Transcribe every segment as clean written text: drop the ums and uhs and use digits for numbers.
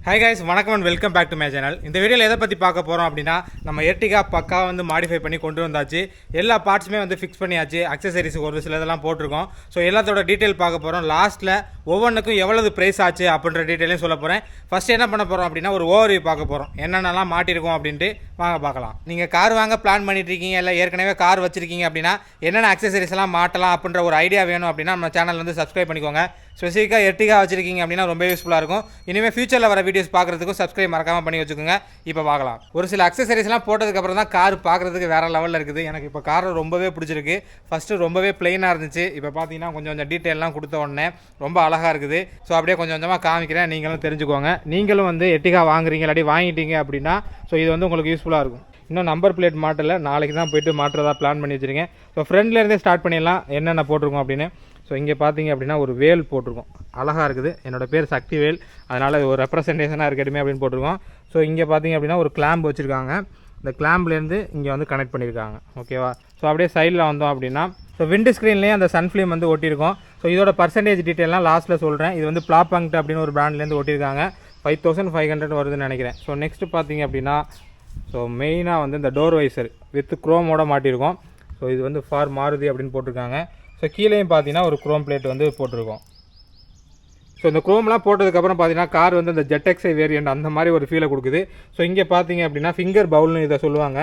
Hi guys, வணக்கம் and welcome back to my channel. இந்த வீடியோவில் எதை பற்றி பார்க்க போகிறோம் அப்படின்னா, நம்ம எர்டிகா பக்கா வந்து மாடிஃபை பண்ணி கொண்டு வந்தாச்சு. எல்லா பார்ட்ஸுமே வந்து ஃபிக்ஸ் பண்ணியாச்சு. அக்சசரிஸ் ஒரு சில இதெல்லாம் போட்டிருக்கோம். ஸோ எல்லாத்தோட டீட்டெயில் பார்க்க போகிறோம். லாஸ்ட்டில் ஒவ்வொன்றுக்கும் எவ்வளவு ப்ரைஸ் ஆச்சு அப்படின்ற டீட்டெயிலையும் சொல்ல போகிறேன். ஃபஸ்ட்டு என்ன பண்ண போகிறோம் அப்படின்னா, ஒரு ஓவர்வியூ பார்க்க போகிறோம். என்னென்னலாம் மாட்டிருக்கோம் அப்படின்ட்டு வாங்க பார்க்கலாம். நீங்கள் கார் வாங்க பிளான் பண்ணிட்டு இருக்கீங்க, இல்லை ஏற்கனவே கார் வச்சிருக்கீங்க அப்படின்னா என்னென்ன அக்சசரிஸ் எல்லாம் மாட்டலாம் அப்படின்ற ஒரு ஐடியா வேணும் அப்படின்னா நம்ம சேனல் வந்து சப்ஸ்கிரைப் பண்ணிக்கோங்க. ஸ்பெசிஃபிக்காக எர்டிகா வச்சிருக்கீங்க அப்படின்னா ரொம்ப யூஸ்ஃபுல்லாக இருக்கும். இனிமேல் ஃபியூச்சரில் வர வீடியோஸ் பார்க்குறதுக்கும் சப்ஸ்கிரைப் மறக்காமல் பண்ணி வச்சுக்கோங்க. இப்போ பார்க்கலாம். ஒரு சில அக்சசரிஸ்லாம் போட்டதுக்கப்புறம் தான் கார் பார்க்குறதுக்கு வேறு லெவலில் இருக்குது. எனக்கு இப்போ கார் ரொம்பவே பிடிச்சிருக்கு. ஃபஸ்ட்டு ரொம்பவே பிளெயினாக இருந்துச்சு. இப்போ பார்த்தீங்கன்னா கொஞ்சம் டீட்டெயிலாம் கொடுத்த உடனே ரொம்ப அழகாக இருக்குது. ஸோ அப்படியே கொஞ்சம் கொஞ்சமாக காமிக்கிறேன், நீங்களும் தெரிஞ்சுக்கோங்க. நீங்களும் வந்து எர்டிகா வாங்குறீங்க இல்லாட்டி வாங்கிட்டீங்க அப்படின்னா ஸோ இது வந்து உங்களுக்கு யூஸ்ஃபுல்லாக இருக்கும். இன்னும் நம்பர் பிளேட் மாட்டல, நாளைக்கு தான் போய்ட்டு மாட்டுறதா பிளான் பண்ணி வச்சுருக்கேன். ஸோ ஃப்ரெண்ட்லேருந்தே ஸ்டார்ட் பண்ணிடலாம் என்னென்ன போட்டிருக்கோம் அப்படின்னு. ஸோ இங்கே பார்த்தீங்க அப்படின்னா ஒரு வேல் போட்டிருக்கோம், அழகாக இருக்குது. என்னோடய பேர் சக்தி வேல், அதனால் ஒரு ரெப்ரசன்டேஷனாக இருக்கட்டுமே அப்படின்னு போட்டிருக்கோம். ஸோ இங்கே பார்த்தீங்க அப்படின்னா ஒரு கிளாம்ப் வச்சுருக்காங்க. இந்த கிளாம்ப்லேருந்து இங்கே வந்து கனெக்ட் பண்ணியிருக்காங்க. ஓகேவா? ஸோ அப்படியே சைடில் வந்தோம் அப்படின்னா ஸோ விண்டு ஸ்க்ரீன்லேயே அந்த சன்ஃப்ளேம் வந்து ஒட்டியிருக்கோம். ஸோ இதோட பர்சன்டேஜ் டீட்டெயிலாம் லாஸ்ட்டில் சொல்கிறேன். இது வந்து பிளாபங்க்ட் அப்படின்னு ஒரு பிராண்ட்லேருந்து ஒட்டியிருக்காங்க. 5500 வருதுன்னு நினைக்கிறேன். ஸோ நெக்ஸ்ட்டு பார்த்தீங்க அப்படின்னா ஸோ மெயினாக வந்து இந்த டோர் வைசர் வித் குரோமோட மாட்டியிருக்கோம். ஸோ இது வந்து ஃபார் மாருதி அப்படின்னு போட்டிருக்காங்க. ஸோ கீழேயும் பார்த்தீங்கன்னா ஒரு குரோம் பிளேட் வந்து போட்டிருக்கோம். ஸோ இந்த குரோம்லாம் போட்டதுக்கப்புறம் பார்த்தீங்கன்னா கார் வந்து இந்த ஜெட்எக்ஸை வேரியண்ட் அந்த மாதிரி ஒரு ஃபீலை கொடுக்குது. ஸோ இங்கே பார்த்தீங்க அப்படின்னா ஃபிங்கர் பவுல்னு இதை சொல்லுவாங்க.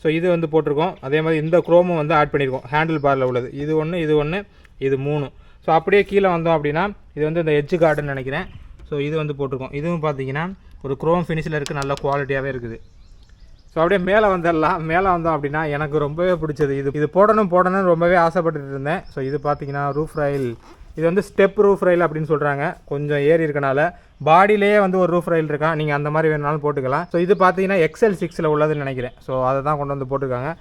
ஸோ இது வந்து போட்டிருக்கோம். அதே மாதிரி இந்த குரோமும் வந்து ஆட் பண்ணியிருக்கோம். ஹேண்டில் பாரில் உள்ளது இது ஒன்று, இது ஒன்று, இது 3. ஸோ அப்படியே கீழே வந்தோம் அப்படின்னா இது வந்து இந்த எட்ஜ் கார்டுன்னு நினைக்கிறேன். ஸோ இது வந்து போட்டிருக்கோம். இதுவும் பார்த்தீங்கன்னா ஒரு குரோம் ஃபினிஷில் இருக்குது, நல்ல குவாலிட்டியாகவே இருக்குது. ஸோ அப்படியே மேலே வந்துடலாம். மேலே வந்தோம் அப்படின்னா எனக்கு ரொம்பவே பிடிச்சது இது போடணும்னு ரொம்பவே ஆசைப்பட்டுட்டு இருந்தேன். ஸோ இது பார்த்தீங்கன்னா ரூஃப் ரயில். இது வந்து ஸ்டெப் ரூஃப் ரயில் அப்படின்னு சொல்கிறாங்க. கொஞ்சம் ஏறி இருக்கனால பாடியிலேயே வந்து ஒரு ரூஃப் ரயில் இருக்கான். நீங்கள் அந்த மாதிரி வேணுனாலும் போட்டுக்கலாம். ஸோ இது பார்த்தீங்கன்னா XL6 உள்ளதுன்னு நினைக்கிறேன். ஸோ அதை தான் கொண்டு வந்து போட்டுருக்காங்க.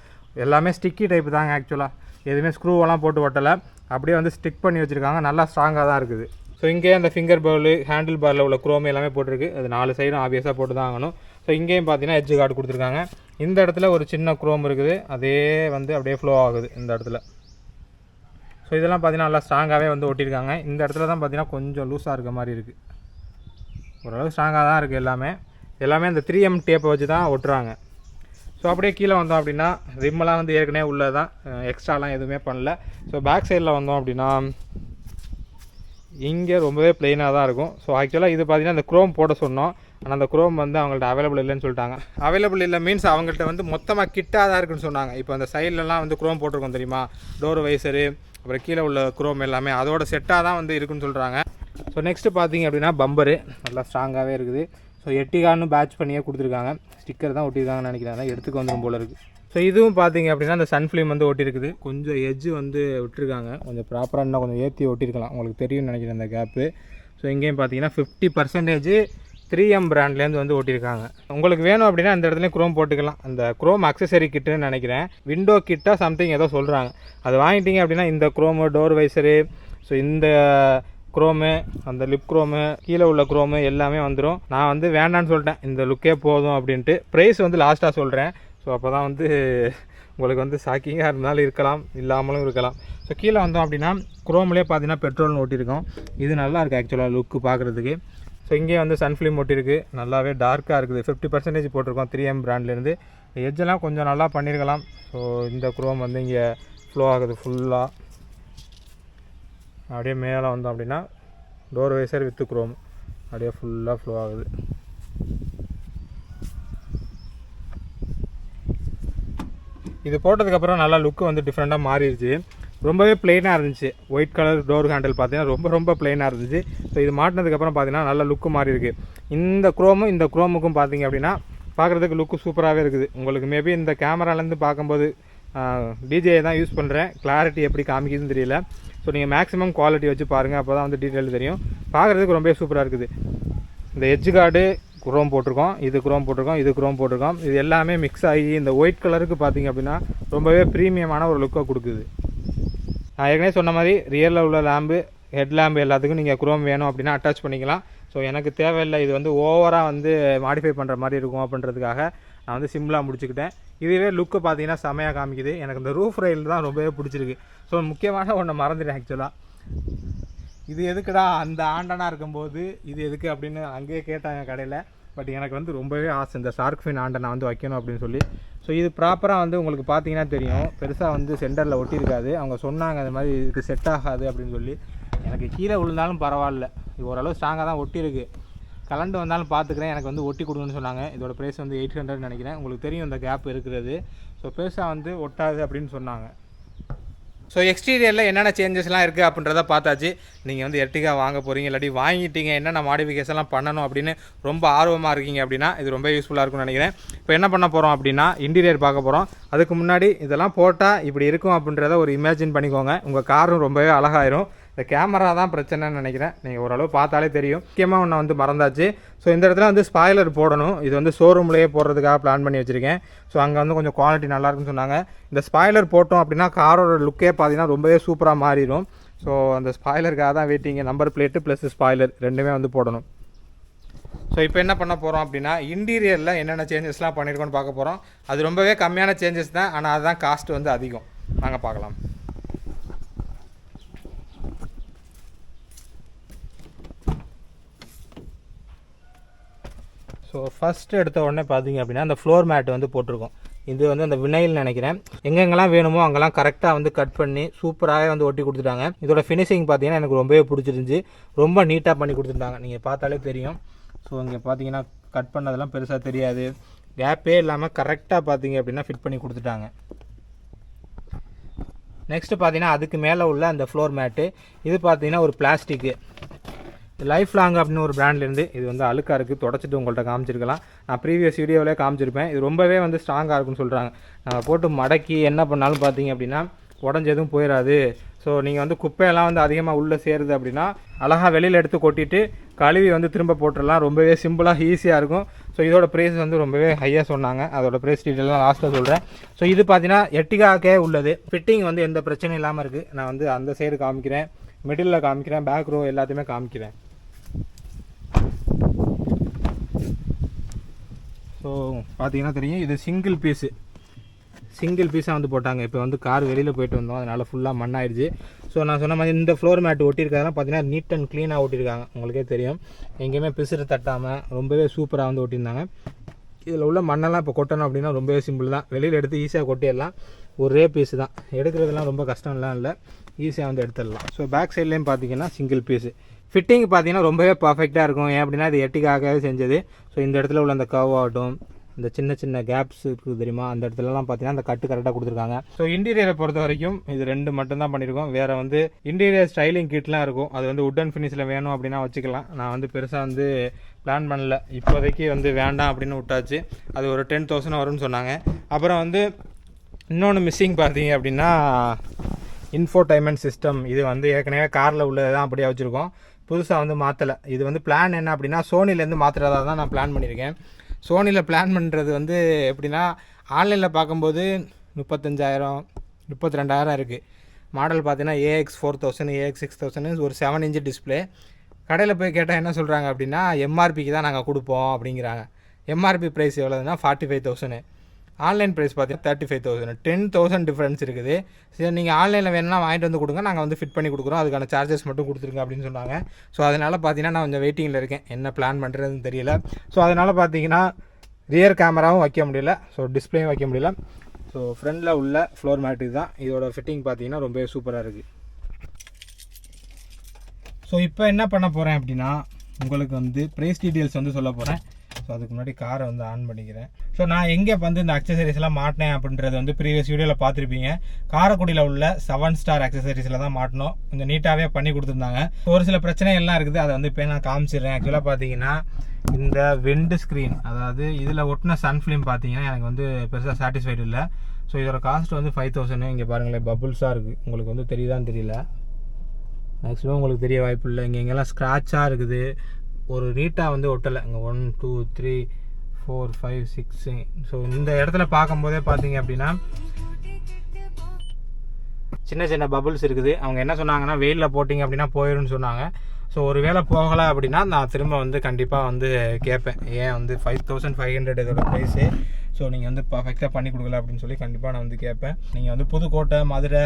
எல்லாமே ஸ்டிக்கி டைப் தாங்க. ஆக்சுவலாக எதுவுமே ஸ்க்ரூவெல்லாம் போட்டு ஒட்டலை, அப்படியே வந்து ஸ்டிக் பண்ணி வச்சுருக்காங்க. நல்லா ஸ்ட்ராங்காக தான் இருக்குது. ஸோ இங்கே அந்த ஃபிங்கர் பவுல், ஹேண்டில் பாரில் உள்ள குரோம் எல்லாமே போட்டிருக்கு. அது 4 சைடும் ஆபியஸாக போட்டு தான் ஆகணும். ஸோ இங்கேயும் பார்த்தீங்கன்னா எட்ஜ் கார்டு கொடுத்துருக்காங்க. இந்த இடத்துல ஒரு சின்ன குரோம் இருக்குது, அதே வந்து அப்படியே ஃப்ளோ ஆகுது இந்த இடத்துல. ஸோ இதெல்லாம் பார்த்தீங்கன்னா நல்லா ஸ்ட்ராங்காகவே வந்து ஒட்டியிருக்காங்க. இந்த இடத்துல தான் பார்த்தீங்கன்னா கொஞ்சம் லூஸாக இருக்க மாதிரி இருக்குது. ஓரளவு ஸ்ட்ராங்காக தான் இருக்குது. எல்லாமே அந்த 3M டேப்பை வச்சு தான் ஒட்டுறாங்க. ஸோ அப்படியே கீழே வந்தோம் அப்படின்னா ரிம்மெல்லாம் வந்து ஏற்கனவே உள்ளது தான், எக்ஸ்ட்ராலாம் எதுவுமே பண்ணல. ஸோ பேக் சைடில் வந்தோம் அப்படின்னா இங்கே ரொம்பவே ப்ளெயினாக தான் இருக்கும். ஸோ ஆக்சுவலாக இது பார்த்தீங்கன்னா இந்த குரோம் போட சொன்னோம், ஆனால் அந்த குரோம் வந்து அவங்கள்ட்ட அவைலபிள் இல்லைன்னு சொல்லிட்டாங்க. அவைலபிள் இல்லை மீன்ஸ் அவங்கள்ட்ட வந்து மொத்தமாக கிட்டாக தான் இருக்குன்னு சொன்னாங்க. இப்போ அந்த சைட்லலாம் வந்து குரோம் போட்டிருக்கோம் தெரியுமா, டோர் வைசரு, அப்புறம் கீழே உள்ள குரோம் எல்லாமே அதோட செட்டாக தான் வந்து இருக்குன்னு சொல்கிறாங்க. ஸோ நெக்ஸ்ட்டு பார்த்தீங்க அப்படின்னா பம்பரு நல்லா ஸ்ட்ராங்காகவே இருக்குது. ஸோ எர்டிகான்னு பேட்ச் பண்ணியே கொடுத்துருக்காங்க. ஸ்டிக்கர் தான் ஒட்டியிருக்காங்கன்னு நினைக்கிறேன், அதான் எடுத்துக்கு வந்துடும் போல இருக்குது. ஸோ இதுவும் பார்த்தீங்க அப்படின்னா அந்த சன்ஃப்ளேம் வந்து ஒட்டியிருக்குது. கொஞ்சம் எட்ஜு வந்து விட்டுருக்காங்க, கொஞ்சம் ப்ராப்பராக இன்னும் கொஞ்சம் ஏற்றி ஒட்டியிருக்கலாம், உங்களுக்கு தெரியும்னு நினைக்கிறேன் இந்த கேப்பு. ஸோ இங்கேயும் பார்த்தீங்கன்னா 50% 3M பிராண்ட்லேருந்து வந்து ஓட்டியிருக்காங்க. உங்களுக்கு வேணும் அப்படின்னா அந்த இடத்துலையும் குரோம் போட்டுக்கலாம். அந்த குரோம் அக்சசரி கிட்டுன்னு நினைக்கிறேன், விண்டோ கிட்டாக சம்திங் ஏதோ சொல்கிறாங்க. அது வாங்கிட்டீங்க அப்படின்னா இந்த குரோமு, டோர் வைசரு, ஸோ இந்த குரோமு, அந்த லிப் குரோமு, கீழே உள்ள குரோமு எல்லாமே வந்துடும். நான் வந்து வேண்டான்னு சொல்லிட்டேன், இந்த லுக்கே போதும் அப்படின்ட்டு. ப்ரைஸ் வந்து லாஸ்ட்டாக சொல்கிறேன். ஸோ அப்போ தான் வந்து உங்களுக்கு வந்து ஷாக்கிங்காக இருந்தாலும் இருக்கலாம், இல்லாமலும் இருக்கலாம். ஸோ கீழே வந்தோம் அப்படின்னா குரோம்லேயே பார்த்தீங்கன்னா பெட்ரோல்னு ஓட்டியிருக்கோம். இது நல்லா இருக்குது ஆக்சுவலாக லுக்கு பார்க்குறதுக்கு. ஸோ இங்கே வந்து சன்ஃப்ளேம் ஒட்டியிருக்கு, நல்லாவே டார்க்காக இருக்குது. 50% போட்டிருக்கோம் 3M பிராண்ட்லேருந்து. எட்ஜெல்லாம் கொஞ்சம் நல்லா பண்ணியிருக்கலாம். ஸோ இந்த குரோம் வந்து இங்கே ஃப்ளோ ஆகுது ஃபுல்லாக. அப்படியே மேலே வந்தோம் அப்படின்னா டோர் வைசர் வித்து குரோம் அப்படியே ஃபுல்லாக ஃப்ளோ ஆகுது. இது போட்டதுக்கப்புறம் நல்லா லுக்கு வந்து டிஃப்ரெண்ட்டாக மாறிடுச்சு. ரொம்பவே ப்ளெயினாக இருந்துச்சு. ஒயிட் கலர் டோர் ஹேண்டில் பார்த்தீங்கன்னா ரொம்ப ப்ளெயினாக இருந்துச்சு. ஸோ இது மாட்டினதுக்கப்புறம் பார்த்தீங்கன்னா நல்ல லுக்கு மாறி இருக்குது. இந்த குரோமுக்கும் பார்த்தீங்க அப்படின்னா பார்க்குறதுக்கு லுக்கு சூப்பராகவே இருக்குது. உங்களுக்கு மேபி இந்த கேமராலேருந்து பார்க்கும்போது டிஜே தான் யூஸ் பண்ணுறேன், கிளாரிட்டி எப்படி காமிக்குதுன்னு தெரியல. ஸோ நீங்கள் மேக்ஸிமம் குவாலிட்டி வச்சு பாருங்கள், அப்போ தான் வந்து டீட்டெயில் தெரியும். பார்க்குறதுக்கு ரொம்பவே சூப்பராக இருக்குது. இந்த எட்ஜ் கார்டு குரோம் போட்டிருக்கோம், இது குரோம் போட்டிருக்கோம். இது எல்லாமே மிக்ஸ் ஆகி இந்த ஒயிட் கலருக்கு பார்த்தீங்க அப்படின்னா ரொம்பவே ப்ரீமியமான ஒரு லுக்கை கொடுக்குது. நான் ஏற்கனவே சொன்ன மாதிரி ரியலில் உள்ள லேம்பு, ஹெட் லேம்பு எல்லாத்துக்கும் நீங்கள் குரோம் வேணும் அப்படின்னா அட்டாச் பண்ணிக்கலாம். ஸோ எனக்கு தேவையில்லை, இது வந்து ஓவராக வந்து மாடிஃபை பண்ணுற மாதிரி இருக்கும் அப்படின்றதுக்காக நான் வந்து சிம்பிளாக முடிச்சுக்கிட்டேன். இதுவே லுக்கு பார்த்தீங்கன்னா செமையாக காமிக்குது. எனக்கு இந்த ரூஃப் ரயில் தான் ரொம்பவே பிடிச்சிருக்கு. ஸோ முக்கியமான ஒன்று மறந்துட்டேன் ஆக்சுவலாக. இது எதுக்குடா அந்த ஆண்டனா இருக்கும்போது இது எதுக்கு அப்படின்னு அங்கேயே கேட்டாங்க கடையில். பட் எனக்கு வந்து ரொம்பவே ஆசை இந்த ஷார்க் ஃபின் ஆண்டனா வந்து வைக்கணும் அப்படின்னு சொல்லி. ஸோ இது ப்ராப்பராக வந்து உங்களுக்கு பார்த்தீங்கன்னா தெரியும், பெருசாக வந்து சென்டரில் ஒட்டியிருக்காது. அவங்க சொன்னாங்க அது மாதிரி இதுக்கு செட் ஆகாது அப்படின்னு சொல்லி. எனக்கு கீழே விழுந்தாலும் பரவாயில்ல, இது ஓரளவு ஸ்ட்ராங்காக தான் ஒட்டியிருக்கு. கலண்டு வந்தாலும் பார்த்துக்கிறேன், எனக்கு வந்து ஒட்டி கொடுங்கன்னு சொன்னாங்க. இதோட ப்ரைஸ் வந்து 800 நினைக்கிறேன். உங்களுக்கு தெரியும் இந்த கேப் இருக்கிறது. ஸோ பெருசாக வந்து ஒட்டாது அப்படின்னு சொன்னாங்க. ஸோ எக்ஸ்டீரியரில் என்னென்ன சேஞ்சஸ்லாம் இருக்குது அப்படின்றத பார்த்தாச்சு. நீங்கள் வந்து எர்டிகா வாங்க போகிறீங்க, இல்லாட்டி வாங்கிட்டீங்க, என்னென்ன மாடிஃபிகேஷன்லாம் பண்ணணும் அப்படின்னு ரொம்ப ஆர்வமாக இருக்கீங்க அப்படின்னா இது ரொம்ப யூஸ்ஃபுல்லாக இருக்கும்னு நினைக்கிறேன். இப்போ என்ன பண்ண போகிறோம் அப்படின்னா இன்டீரியர் பார்க்க போகிறோம். அதுக்கு முன்னாடி இதெல்லாம் போட்டால் இப்படி இருக்கும் அப்படின்றத ஒரு இமேஜின் பண்ணிக்கோங்க. உங்கள் காரும் ரொம்பவே அழகாயிரும். இந்த கேமரா தான் பிரச்சனைன்னு நினைக்கிறேன். நீங்கள் ஓரளவு பார்த்தாலே தெரியும். முக்கியமாக ஒன்று வந்து மறந்தாச்சு. ஸோ இந்த இடத்துல வந்து ஸ்பாய்லர் போடணும். இது வந்து ஷோரூம்லேயே போடுறதுக்காக பிளான் பண்ணி வச்சுருக்கேன். ஸோ அங்கே வந்து கொஞ்சம் குவாலிட்டி நல்லாயிருக்குன்னு சொன்னாங்க. இந்த ஸ்பாய்லர் போட்டோம் அப்படின்னா காரோட லுக்கே பார்த்தீங்கன்னா ரொம்பவே சூப்பராக மாறிடும். ஸோ அந்த ஸ்பாய்லருக்காக தான் வெயிட்டிங்க. நம்பர் பிளேட்டு ப்ளஸ் ஸ்பாய்லர் ரெண்டுமே வந்து போடணும். ஸோ இப்போ என்ன பண்ண போகிறோம் அப்படின்னா இன்டீரியரில் என்னென்ன சேஞ்சஸ்லாம் பண்ணியிருக்கோன்னு பார்க்க போகிறோம். அது ரொம்பவே கம்மியான சேஞ்சஸ் தான், ஆனால் அதுதான் காஸ்ட் வந்து அதிகம். வாங்க பார்க்கலாம். ஸோ ஃபஸ்ட்டு எடுத்த உடனே பார்த்தீங்க அப்படின்னா அந்த ஃப்ளோர் மேட் வந்து போட்டிருக்கோம். இது வந்து அந்த வினைல் நினைக்கிறேன். எங்கெங்கெல்லாம் வேணுமோ அங்கெல்லாம் கரெக்டாக வந்து கட் பண்ணி சூப்பராக வந்து ஒட்டி கொடுத்துட்டாங்க. இதோட ஃபினிஷிங் பார்த்தீங்கன்னா எனக்கு ரொம்பவே பிடிச்சிருந்துச்சி. ரொம்ப நீட்டாக பண்ணி கொடுத்துட்டாங்க. நீங்கள் பார்த்தாலே தெரியும். ஸோ இங்கே பார்த்தீங்கன்னா கட் பண்ணதெல்லாம் பெருசாக தெரியாது. கேப்பே இல்லாமல் கரெக்டாக பார்த்தீங்க அப்படின்னா ஃபிட் பண்ணி கொடுத்துட்டாங்க. நெக்ஸ்ட்டு பார்த்தீங்கன்னா அதுக்கு மேலே உள்ள அந்த ஃப்ளோர் மேட்டு, இது பார்த்தீங்கன்னா ஒரு பிளாஸ்டிக்கு லைஃப் லாங் அப்படின்னு ஒரு பிராண்ட்லேருந்து. இது வந்து அழுக்காக இருக்குது, தொடச்சிட்டு உங்கள்கிட்ட காமிச்சிருக்கலாம். நான் ப்ரீவியஸ் வீடியோவிலே காமிச்சிருப்பேன். இது ரொம்பவே வந்து ஸ்ட்ராங்காக இருக்குன்னு சொல்கிறாங்க. நம்ம போட்டு மடக்கி என்ன பண்ணாலும் பார்த்தீங்க அப்படின்னா உடஞ்சி எதுவும் போயிடாது. ஸோ நீங்கள் வந்து குப்பையெல்லாம் வந்து அதிகமாக உள்ளே சேருது அப்படின்னா அழகாக வெளியில் எடுத்து கொட்டிட்டு கழுவி வந்து திரும்ப போட்டுடலாம். ரொம்பவே சிம்பிளாக ஈஸியாக இருக்கும். ஸோ இதோட ப்ரைஸ் வந்து ரொம்பவே ஹையாக சொன்னாங்க. அதோட ப்ரைஸ் டீட்டெயிலாம் லாஸ்ட்டில் சொல்கிறேன். ஸோ இது பார்த்தீங்கன்னா எர்டிகாக்கே உள்ளது. ஃபிட்டிங் வந்து எந்த பிரச்சனையும் இல்லாமல் இருக்குது. நான் வந்து அந்த சைடு காமிக்கிறேன், மிடில் காமிக்கிறேன், பேக் ரோ எல்லாத்தையுமே காமிக்கிறேன். ஸோ பார்த்தீங்கன்னா தெரியும், இது சிங்கிள் பீஸாக வந்து போட்டாங்க. இப்போ வந்து கார் வெளியில் போயிட்டு வந்தோம், அதனால் ஃபுல்லாக மண்ணாயிடுச்சு. ஸோ நான் சொன்ன மாதிரி இந்த ஃப்ளோர் மேட் ஒட்டியிருக்கிறதெல்லாம் பார்த்தீங்கன்னா நீட் அண்ட் க்ளீனாக ஒட்டியிருக்காங்க. உங்களுக்கே தெரியும், எங்கேயுமே பிசுறு தட்டாமல் ரொம்பவே சூப்பராக வந்து ஒட்டியிருந்தாங்க. இதில் உள்ள மண்ணெல்லாம் இப்போ கொட்டணும் அப்படின்னா ரொம்பவே சிம்பிள் தான். வெளியில் எடுத்து ஈஸியாக கொட்டிடலாம். ஒரே பீஸு தான், எடுக்கிறதுலாம் ரொம்ப கஷ்டம்லாம் இல்லை, ஈஸியாக வந்து எடுத்துடலாம். ஸோ பேக் சைட்லேயும் பார்த்தீங்கன்னா சிங்கிள் பீஸு. ஃபிட்டிங் பார்த்தீங்கன்னா ரொம்பவே பர்ஃபெக்டாக இருக்கும். ஏன் அப்படின்னா இது எர்டிகாவே செஞ்சது. ஸோ இந்த இடத்துல உள்ள அந்த கர்வ் ஆகட்டும், இந்த சின்ன சின்ன கேப்ஸ் இருக்குது தெரியுமா, அந்த இடத்துலலாம் பார்த்தீங்கன்னா அந்த கட்டு கரெக்டாக கொடுத்துருக்காங்க. ஸோ இன்டீரியரை பொறுத்த வரைக்கும் இது 2 மட்டும்தான் பண்ணியிருக்கோம். வேறு வந்து இன்டீரியர் ஸ்டைலிங் கிட்லாம் இருக்கும். அது வந்து உட் அண்ட் ஃபினிஷில் வேணும் அப்படின்னா வச்சுக்கலாம். நான் வந்து பெருசாக வந்து பிளான் பண்ணல, இப்போதைக்கு வந்து வேண்டாம் அப்படின்னு விட்டாச்சு. அது ஒரு 10,000 வரும்னு சொன்னாங்க. அப்புறம் வந்து இன்னொன்று மிஸ்ஸிங் பார்த்தீங்க அப்படின்னா இன்ஃபோடைன்மெண்ட் சிஸ்டம். இது வந்து ஏற்கனவே காரில் உள்ளது தான் அப்படியே வச்சுருக்கோம், புதுசாக வந்து மாற்றலை. இது வந்து பிளான் என்ன அப்படின்னா சோனிலேருந்து மாற்றுறதா தான் நான் பிளான் பண்ணியிருக்கேன். சோனியில் பிளான் பண்ணுறது வந்து எப்படின்னா ஆன்லைனில் பார்க்கும்போது 35,000 32,000 இருக்குது. மாடல் பார்த்தீங்கன்னா AX4000 AX6000 ஒரு 7 இன்ச் டிஸ்பிளே. கடையில் போய் கேட்டால் என்ன சொல்கிறாங்க அப்படின்னா எம்ஆர்பிக்கு தான் நாங்கள் கொடுப்போம் அப்படிங்கிறாங்க. எம்ஆர்பி ப்ரைஸ் எவ்வளோதுன்னா 45,000. ஆன்லைன் ப்ரைஸ் பார்த்தீங்கன்னா 35,000. 10,000 டிஃப்ரென்ஸ் இருக்குது. சரி, நீங்கள் ஆன்லைனில் வேணும்னா வாங்கிட்டு வந்து கொடுங்க, நாங்கள் வந்து ஃபிட் பண்ணி கொடுக்குறோம், அதுக்கான சார்ஜஸ் மட்டும் கொடுத்துருங்க அப்படின்னு சொன்னாங்க. ஸோ அதனால் பார்த்தீங்கன்னா நான் கொஞ்சம் வெயிட்டிங்கில் இருக்கேன், என்ன பிளான் பண்ணுறதுன்னு தெரியல. ஸோ அதனால் பார்த்தீங்கன்னா ரியர் கேமராவும் வைக்க முடியல, ஸோ டிஸ்பிளேயும் வைக்க முடியல. ஸோ ஃப்ரண்டில் உள்ள ஃப்ளோர் மேட்டு தான். இதோட ஃபிட்டிங் பார்த்தீங்கன்னா ரொம்பவே சூப்பராக இருக்குது. ஸோ இப்போ என்ன பண்ண போகிறேன் அப்படின்னா உங்களுக்கு வந்து ப்ரைஸ் டீட்டெயில்ஸ் வந்து சொல்ல போகிறேன். ஸோ அதுக்கு முன்னாடி காரை வந்து ஆன் பண்ணிக்கிறேன். ஸோ நான் எங்கே வந்து இந்த அக்சசரிஸ்லாம் மாட்டினேன் அப்படின்றது வந்து ப்ரீவியஸ் வீடியோவில் பார்த்துருப்பீங்க. காரைக்குடியில் உள்ள 7 ஸ்டார் அக்சசரிஸில் தான் மாட்டினோம். கொஞ்சம் நீட்டாகவே பண்ணி கொடுத்துருந்தாங்க. ஒரு சில பிரச்சனைகள்லாம் இருக்குது, அதை வந்து இப்போ நான் காமிச்சிடுறேன். ஆக்சுவலாக பார்த்தீங்கன்னா இந்த விண்டு ஸ்க்ரீன், அதாவது இதில் ஒட்டின சன் ஃபிலிம் பார்த்தீங்கன்னா எனக்கு வந்து பெருசாக சாட்டிஸ்ஃபைடு இல்லை. ஸோ இதோட காஸ்ட் வந்து 5,000. இங்கே பாருங்களேன், பபுள்ஸாக இருக்குது. உங்களுக்கு வந்து தெரியுதான்னு தெரியல, மேக்ஸிமம் உங்களுக்கு தெரிய வாய்ப்பு இல்லை. இங்கே எங்கெல்லாம் ஸ்க்ராட்சாக இருக்குது, ஒரு நீட்டாக வந்து ஒட்டலை. இங்கே 1 2 3 4 5 6. ஸோ இந்த இடத்துல பார்க்கும்போதே பார்த்தீங்க அப்படின்னா சின்ன சின்ன பபுள்ஸ் இருக்குது. அவங்க என்ன சொன்னாங்கன்னா வெயிலில் போட்டிங்க அப்படின்னா போயிடும்னு சொன்னாங்க. ஸோ ஒரு வேளை போகலை அப்படின்னா நான் திரும்ப வந்து கண்டிப்பாக வந்து கேட்பேன், ஏன் வந்து 5,500 இதோட ப்ரைஸு. ஸோ நீங்கள் வந்து பர்ஃபெக்டாக பண்ணி கொடுக்கல அப்படின்னு சொல்லி கண்டிப்பாக நான் வந்து கேட்பேன். நீங்கள் வந்து புதுக்கோட்டை, மதுரை,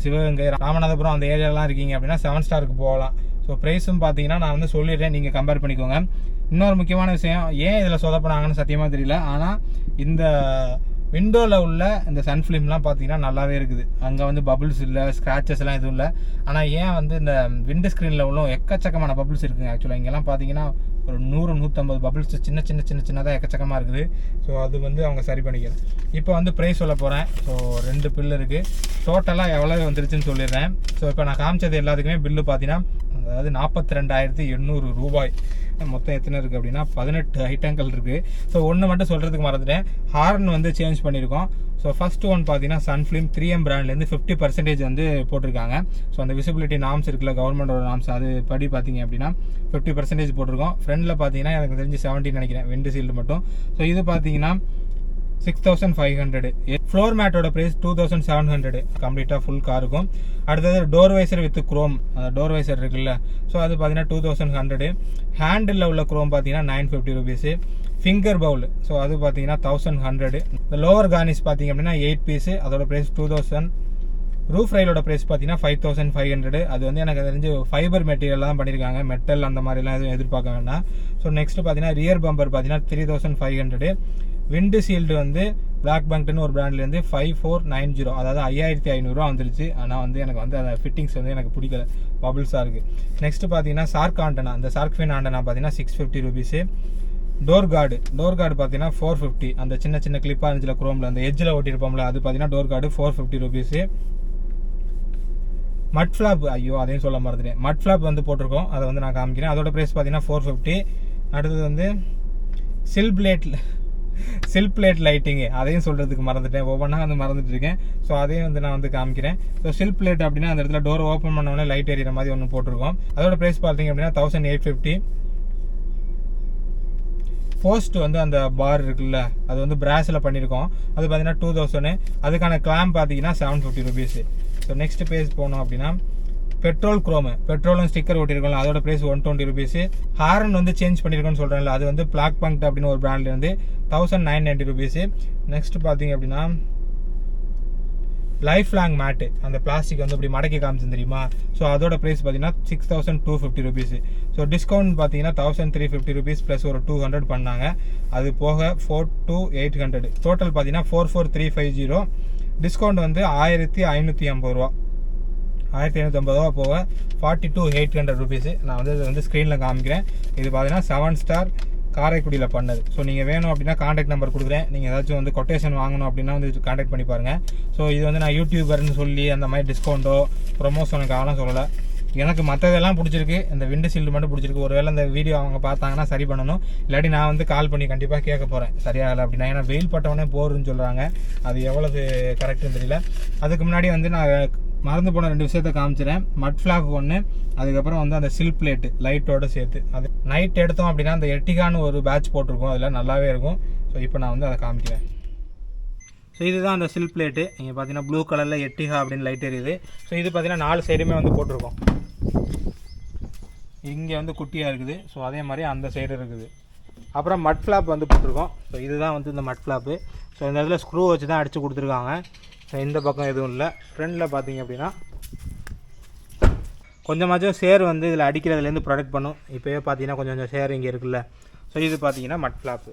சிவகங்கை, ராமநாதபுரம் அந்த ஏரியாலாம் இருக்கீங்க அப்படின்னா 7 ஸ்டாருக்கு போகலாம். ஸோ ப்ரைஸும் பார்த்தீங்கன்னா நான் வந்து சொல்லிடுறேன், நீங்கள் கம்பேர் பண்ணிக்கோங்க. இன்னொரு முக்கியமான விஷயம், ஏன் இதில் சொதப்பினாங்கன்னு சத்தியமாக தெரியல. ஆனால் இந்த விண்டோவில் உள்ள இந்த சன் ஃபிலிம்லாம் பார்த்தீங்கன்னா நல்லாவே இருக்குது. அங்கே வந்து பபுள்ஸ் இல்லை, ஸ்க்ராச்சஸ்லாம் எதுவும் இல்லை. ஆனால் ஏன் வந்து இந்த விண்டோ ஸ்க்ரீனில் உள்ள எக்கச்சக்கமான பபுள்ஸ் இருக்குங்க. ஆக்சுவலாக இங்கெல்லாம் பார்த்தீங்கன்னா ஒரு 100-150 பபுள்ஸ் சின்னதாக எக்கச்சக்கமாக இருக்குது. ஸோ அது வந்து அவங்க சரி பண்ணிக்கணும். இப்போ வந்து ப்ரைஸ் சொல்ல போகிறேன். ஸோ 2 பில் இருக்குது. டோட்டலாக எவ்வளோ வந்துருச்சுன்னு சொல்லிடுறேன். ஸோ இப்போ நான் காமிச்சது எல்லாத்துக்குமே பில்லு பார்த்தீங்கன்னா அதாவது 42,800 ரூபாய். மொத்தம் எத்தனை இருக்குது அப்படின்னா 18 ஐட்டங்கள் இருக்குது. ஸோ ஒன்று மட்டும் சொல்கிறதுக்கு மறந்துட்டேன், ஹார்ன் வந்து சேஞ்ச் பண்ணியிருக்கோம். ஸோ ஃபஸ்ட்டு ஒன் பார்த்தீங்கன்னா சன்ஃபிலிம் 3M பிராண்ட்லேருந்து 50% வந்து போட்டிருக்காங்க. ஸோ அந்த விசிபிலிட்டி நாம்ஸ் இருக்குல்ல, கவர்மெண்டோட நாம்ஸ், அது படி பார்த்தீங்க அப்படின்னா 50% போட்டிருக்கோம். ஃப்ரண்ட்டில் பார்த்தீங்கன்னா எனக்கு தெரிஞ்சு 17 நினைக்கிறேன், விண்டு சீல்டு மட்டும். ஸோ இது பார்த்தீங்கன்னா 6,500. ஃப்ளோர் மேட்டோட ப்ரைஸ் 2,700 கம்ப்ளீட்டாக ஃபுல் காருக்கும். அடுத்தது டோர் வைசர் வித் குரோம், அந்த டோர் வைசர் இருக்குல்ல, ஸோ அது பார்த்தீங்கன்னா 2,100. ஹேண்டில் உள்ள குரோம் பார்த்தீங்கன்னா 950 ருபீஸு. ஃபிங்கர் பவுல், ஸோ அது பார்த்தீங்கன்னா 1,100. இந்த லோவர் கார்னிஷ் பார்த்தீங்க அப்படின்னா 8 பீஸு, அதோட ப்ரைஸ் 2,000. ரூஃப் ரைலோட ப்ரைஸ் பார்த்தீங்கன்னா 5,500. அது வந்து எனக்கு தெரிஞ்சு ஃபைபர் மெட்டீரியல் தான் பண்ணியிருக்காங்க, மெட்டல் அந்த மாதிரிலாம் எதுவும் எதிர்பார்க்க வேண்டாம். ஸோ நெக்ஸ்ட் பார்த்தீங்கன்னா ரியர் பம்பர் பார்த்தீங்கன்னா 3,500. விண்டு சீல்டு வந்து பிளாக் பங்க்னு ஒரு பிராண்ட்லேருந்து 5,490, அதாவது 5,500 வந்துருச்சு. ஆனால் வந்து எனக்கு வந்து அந்த ஃபிட்டிங்ஸ் வந்து எனக்கு பிடிக்கல, பபுள்ஸாக இருக்குது. நெக்ஸ்ட்டு பார்த்தீங்கன்னா ஷார்க் ஆண்டனா, அந்த ஷார்க் ஃபின் ஆண்டனா பார்த்தீங்கன்னா 650 ருபீஸு. டோர் கார்டு பார்த்தீங்கன்னா 450. அந்த சின்ன கிளிப்பாக இருந்துச்சுல குரோமில், அந்த எஜ்ஜில் ஒட்டியிருப்போம்ல, அது பார்த்தீங்கன்னா டோர் கார்டு 450 ருபீஸு. மட் ஃப்ளாப், ஐயோ அதையும் சொல்ல மறந்துட்டேன், மட் ஃப்ளாப் வந்து போட்டிருக்கோம், அதை வந்து நான் காமிக்கிறேன். அதோட ப்ரைஸ் பார்த்தீங்கன்னா 450. அடுத்தது வந்து சில் பிளேட் லைட்டிங்கு, அதையும் சொல்கிறதுக்கு மறந்துட்டேன், ஒவ்வொன்றா வந்து மறந்துட்டு இருக்கேன். ஸோ அதையும் வந்து நான் வந்து காமிக்கிறேன். ஸோ சில் பிளேட் அப்படின்னா அந்த இடத்துல டோர் ஓப்பன் பண்ணோடனே லைட் எரியிற மாதிரி ஒன்று போட்டிருக்கோம். அதோட ப்ரைஸ் பார்த்தீங்க அப்படின்னா 1,850. போஸ்ட் வந்து அந்த பார் இருக்குல்ல, அது வந்து பிராஸில் பண்ணியிருக்கோம், அது பார்த்தீங்கன்னா 2,000. அதுக்கான கிளாம்ப் பார்த்தீங்கன்னா 750 ருபீஸு. ஸோ நெக்ஸ்ட் பேஜ் போனோம் அப்படின்னா பெட்ரோலும் ஸ்டிக்கர் ஒட்டியிருக்கோம்ல, அதோட ப்ரைஸ் 120 ருபீஸு. ஹாரன் வந்து சேஞ்ச் பண்ணியிருக்கோன்னு சொல்கிறேன்ல, அது வந்து பிளாக் பங்க் அப்படின்னு ஒரு பிராண்ட்லேருந்து 1,990 ருபீஸு. நெக்ஸ்ட் பார்த்தீங்க அப்படின்னா லைஃப் லாங் மேட்டு, அந்த பிளாஸ்டிக் வந்து இப்படி மடக்கி காமிச்சு தெரியுமா, ஸோ அதோட ப்ரைஸ் பார்த்தீங்கன்னா 6,250 ருபீஸு. ஸோ டிஸ்கவுண்ட் பார்த்தீங்கன்னா 1,350 ருபீஸ் ப்ளஸ் ஒரு 200 பண்ணாங்க, அது போக 4,800. டோட்டல் பார்த்தீங்கன்னா 44,350. டிஸ்கவுண்ட் வந்து 1,550 ரூபா, 1,550 ரூபா போக 42,800 ருபீஸு. நான் வந்து இது வந்து ஸ்க்ரீனில் காமிக்கிறேன். இது பார்த்தீங்கன்னா 7 ஸ்டார் காரைக்குடியில் பண்ணது. ஸோ நீங்கள் வேணும் அப்படின்னா காண்டாக்ட் நம்பர் கொடுக்குறேன், நீங்கள் ஏதாச்சும் வந்து கொட்டேஷன் வாங்கணும் அப்படின்னா வந்து காண்டாக்ட் பண்ணி பாருங்கள். ஸோ இது வந்து நான் யூடியூபர்னு சொல்லி அந்த மாதிரி டிஸ்கவுண்ட்டோ ப்ரொமோஷனுக்காகலாம் சொல்லலை. எனக்கு மற்றதெல்லாம் பிடிச்சிருக்கு, இந்த விண்டு சீல்டு மட்டும் பிடிச்சிருக்கு. ஒருவேளை இந்த வீடியோ அவங்க பார்த்தாங்கன்னா சரி பண்ணணும், இல்லாட்டி நான் வந்து கால் பண்ணி கண்டிப்பாக கேட்க போகிறேன் சரியாகலை அப்படின்னா. ஏன்னா வெயில் பட்டவனே போருன்னு சொல்கிறாங்க, அது எவ்வளவு கரெக்டுன்னு தெரியல. அதுக்கு முன்னாடி வந்து நான் மறந்து போன 2 விஷயத்த காமிச்சிடறேன். மட் ஃப்ளாப் ஒன்று, அதுக்கப்புறம் வந்து அந்த சில் பிளேட்டு லைட்டோடு சேர்த்து, அது நைட் எடுத்தோம் அப்படின்னா அந்த எர்டிகான்னு ஒரு பேட்ச் போட்டிருக்கோம், அதில் நல்லாவே இருக்கும். ஸோ இப்போ நான் வந்து அதை காமிக்கிறேன். ஸோ இதுதான் அந்த சில் பிளேட்டு. நீங்கள் பார்த்தீங்கன்னா ப்ளூ கலரில் எர்டிகா அப்படின்னு லைட் எரியுது. ஸோ இது பார்த்தீங்கன்னா 4 சைடுமே வந்து போட்டிருக்கோம். இங்கே வந்து குட்டியாக இருக்குது, ஸோ அதே மாதிரி அந்த சைடு இருக்குது. அப்புறம் மட் ஃப்ளாப் வந்து போட்டிருக்கோம். ஸோ இதுதான் வந்து இந்த மட் ஃப்ளாப்பு. ஸோ இந்த இடத்துல ஸ்க்ரூ வச்சு தான் அடித்து கொடுத்துருக்காங்க. ஸோ இந்த பக்கம் எதுவும் இல்லை. ஃப்ரண்டில் பார்த்தீங்க அப்படின்னா கொஞ்சமாச்சும் சேர் வந்து இதில் அடிக்கிறதுலேருந்து ப்ரொடெக்ட் பண்ணும். இப்போயே பார்த்தீங்கன்னா கொஞ்சம் சேர் இங்கே இருக்குல்ல. ஸோ இது பார்த்தீங்கன்னா மட் ஃப்ளாப்பு.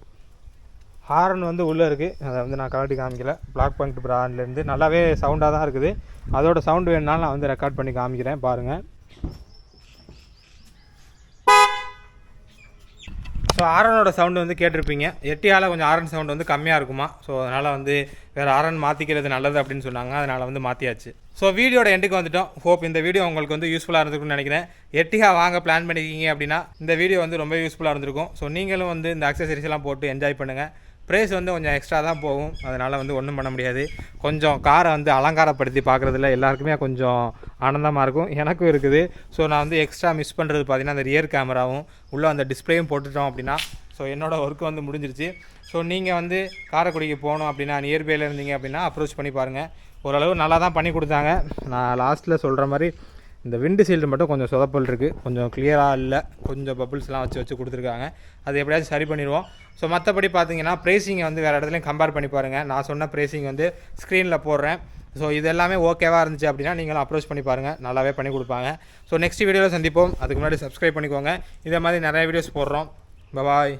ஹாரன் வந்து உள்ளே இருக்குது, அதை வந்து நான் கலட்டி காமிக்கல. பிளாக் பங்க் பிராண்ட்லேருந்து நல்லாவே சவுண்டாக தான் இருக்குது. அதோட சவுண்டு வேணுனாலும் நான் வந்து ரெக்கார்ட் பண்ணி காமிக்கிறேன் பாருங்கள். ஸோ ஆரனோட சவுண்டு வந்து கேட்டிருப்பீங்க. எர்டிகாவில் கொஞ்சம் ஆரன் சவுண்டு வந்து கம்மியாக இருக்குமா, ஸோ அதனால் வந்து வேறு ஆரன் மாற்றிக்கிறது நல்லது அப்படின்னு சொன்னாங்க, அதனால் வந்து மாற்றியாச்சு. ஸோ வீடியோட எண்டுக்கு வந்துட்டோம். ஹோப் இந்த வீடியோ உங்களுக்கு வந்து யூஸ்ஃபுல்லாக இருந்திருக்குன்னு நினைக்கிறேன். எர்டிகா வாங்க பிளான் பண்ணிக்கிங்க அப்படின்னா இந்த வீடியோ வந்து ரொம்ப யூஸ்ஃபுல்லாக இருந்திருக்கும். ஸோ நீங்களும் வந்து இந்த அக்சசரிஸ் எல்லாம் போட்டு என்ஜாய் பண்ணுங்கள். ப்ரைஸ் வந்து கொஞ்சம் எக்ஸ்ட்ரா தான் போகும், அதனால் வந்து ஒன்றும் பண்ண முடியாது. கொஞ்சம் காரை வந்து அலங்காரப்படுத்தி பார்க்குறதுல எல்லாருக்குமே கொஞ்சம் ஆனந்தமாக இருக்கும், எனக்கும் இருக்குது. ஸோ நான் வந்து எக்ஸ்ட்ரா மிஸ் பண்ணுறது பார்த்தீங்கன்னா அந்த ரியர் கேமராவும் உள்ளே அந்த டிஸ்பிளேயும் போட்டுட்டோம் அப்படின்னா ஸோ என்னோடய ஒர்க்கு வந்து முடிஞ்சிருச்சு. ஸோ நீங்கள் வந்து காரைக்குடிக்கு போகணும் அப்படின்னா நியர்பையில் இருந்தீங்க அப்படின்னா அப்ரோச் பண்ணி பாருங்கள். ஓரளவு நல்லா தான் பண்ணி கொடுத்தாங்க. நான் லாஸ்ட்டில் சொல்கிற மாதிரி இந்த விண்டு சீல்டு மட்டும் கொஞ்சம் சொதப்பல் இருக்குது, கொஞ்சம் கிளியராக இல்லை, கொஞ்சம் பபிள்ஸ்லாம் வச்சு கொடுத்துருக்காங்க. அது எப்படியாச்சும் சரி பண்ணிடுவோம். ஸோ மற்றபடி பார்த்தீங்கன்னா ப்ரைஸிங்கை வந்து வேறு இடத்துலையும் கம்பேர் பண்ணி பாருங்கள். நான் சொன்ன ப்ரைஸிங் வந்து ஸ்க்ரீனில் போடுறேன். ஸோ இது எல்லாமே ஓகேவாக இருந்துச்சு அப்படின்னா நீங்களும் அப்ரோச் பண்ணி பாருங்கள், நல்லாவே பண்ணி கொடுப்பாங்க. ஸோ நெக்ஸ்ட் வீடியோவில் சந்திப்போம். அதுக்கு முன்னாடி சப்ஸ்கிரைப் பண்ணிக்கோங்க. இதே மாதிரி நிறைய வீடியோஸ் போடுறோம். பாய்.